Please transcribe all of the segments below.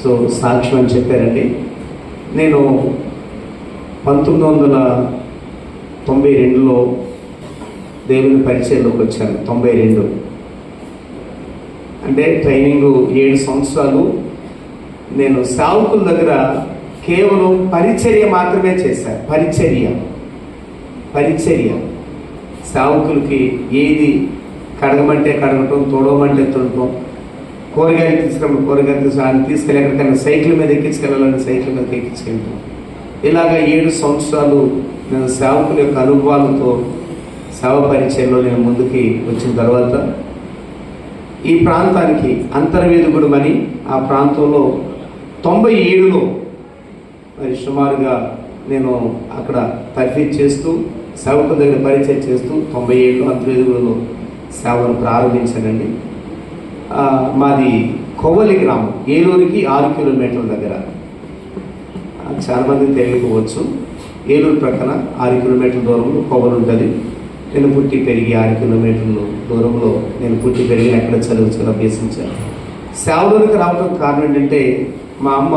So సాక్ష్యం అని చెప్పారండి. నేను 1992లో దేవుని పరిచయంలోకి వచ్చాను. 92 అంటే ట్రైనింగ్ 7 సంవత్సరాలు నేను సేవకుల దగ్గర కేవలం పరిచర్య మాత్రమే చేశాను. పరిచర్య సేవకులకి ఏది కడగమంటే కడగటం, తోడమంటే తొడటం, కూరగాయలు తీసుకెళ్ళి ఎక్కడికైనా సైకిల్ మీద ఎక్కించుకెళ్ళాలని సైకిల్ మీద ఎక్కించుకెళ్తాం. ఇలాగ 7 సంవత్సరాలు నేను సేవకుల యొక్క అనుభవాలతో సేవ పరిచయంలో నేను ముందుకి వచ్చిన తర్వాత ఈ ప్రాంతానికి అంతర్వేదుగుడు అని ఆ ప్రాంతంలో 97లో మరి సుమారుగా నేను అక్కడ తర్ఫీదు చేస్తూ సేవకుల దగ్గర పరిచయం చేస్తూ 97లో అంతర్వేదుగుడులో సేవను ప్రారంభించానండి. మాది కొవ్వలి గ్రామం, ఏలూరుకి 6 కిలోమీటర్ల దగ్గర. చాలామంది తెలియకపోవచ్చు, ఏలూరు ప్రక్కన 6 కిలోమీటర్ల దూరంలో కొవ్వలు ఉంటుంది. నేను పుట్టి పెరిగి 6 కిలోమీటర్ల దూరంలో నేను పుట్టి పెరిగి అక్కడ చదువు అభ్యసించాను. సేవలోనికి రావడం కారణం ఏంటంటే మా అమ్మ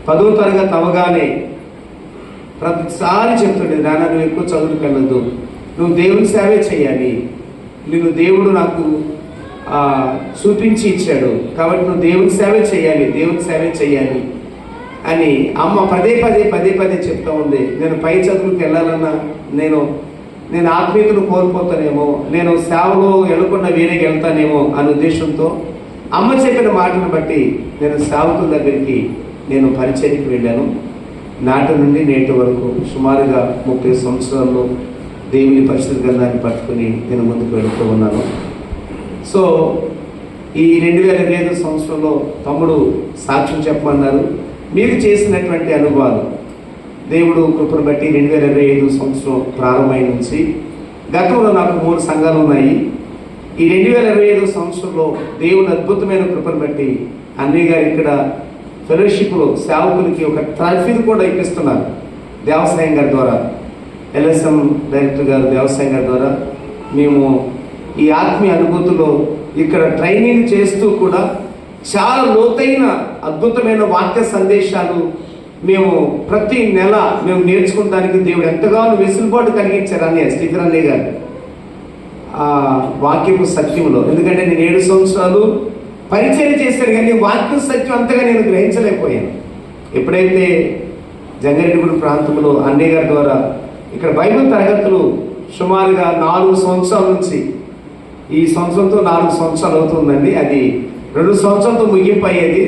10వ తరగతి అవగానే ప్రతిసారి చెప్తుండే, నాన్న నువ్వు ఎక్కువ చదువుకు వెళ్ళొద్దు, నువ్వు దేవుని సేవే చేయాలి, నిన్ను దేవుడు నాకు చూపించి ఇచ్చాడు కాబట్టి నువ్వు దేవుని సేవే చేయాలి అని అమ్మ పదే పదే చెప్తా ఉంది. నేను పై చదువులకు వెళ్ళాలన్నా నేను ఆత్మీయతను కోల్పోతానేమో, నేను సేవలో వెళ్ళకుండా వేరేకి వెళ్తానేమో అనే ఉద్దేశంతో అమ్మ చెప్పిన మాటను బట్టి నేను సేవకుల దగ్గరికి నేను పరిచర్యకి వెళ్ళాను. నాటి నుండి నేటి వరకు సుమారుగా 30 సంవత్సరాల్లో దేవుని పరిశుద్ధ గ్రంథాన్ని పట్టుకుని నేను ముందుకు వెళుతూ ఉన్నాను. సో ఈ 2025 సంవత్సరంలో తమ్ముడు సాక్ష్యం చెప్పమన్నారు. మీరు చేసినటువంటి అనుభవాలు దేవుడు కృపను బట్టి 2025 సంవత్సరం ప్రారంభమైన నుంచి గతంలో నాకు 3 సంఘాలు ఉన్నాయి. ఈ 2025 సంవత్సరంలో దేవుని అద్భుతమైన కృపను బట్టి అన్నయ్య గారు ఇక్కడ ఫెలోషిప్లో సేవకులకి ఒక తర్ఫీదు కూడా ఇప్పిస్తున్నారు. దేవసాయం గారి ద్వారా, LSM డైరెక్టర్ గారు దేవసాయం గారి ద్వారా మేము ఈ ఆత్మీయ అనుభూతిలో ఇక్కడ ట్రైనింగ్ చేస్తూ కూడా చాలా లోతైన అద్భుతమైన వాక్య సందేశాలు మేము ప్రతి నెల మేము నేర్చుకోవడానికి దేవుడు ఎంతగానో వెసులుబాటు కలిగించారు అన్నయ్య స్టీఫెన్ అన్నయ్య గారు ఆ వాక్యపు సత్యంలో. ఎందుకంటే నేను 7 సంవత్సరాలు పరిచయం చేశాను కానీ వాక్య సత్యం అంతగా నేను గ్రహించలేకపోయాను. ఎప్పుడైతే జంగారెడ్డిగూడెం ప్రాంతంలో అన్నయ్య గారి ద్వారా ఇక్కడ బైబిల్ తరగతులు సుమారుగా 4 సంవత్సరాల నుంచి, ఈ సంవత్సరంతో 4 సంవత్సరాలు అవుతుందండి, అది 2 సంవత్సరాలతో ముగింపు అయ్యేది.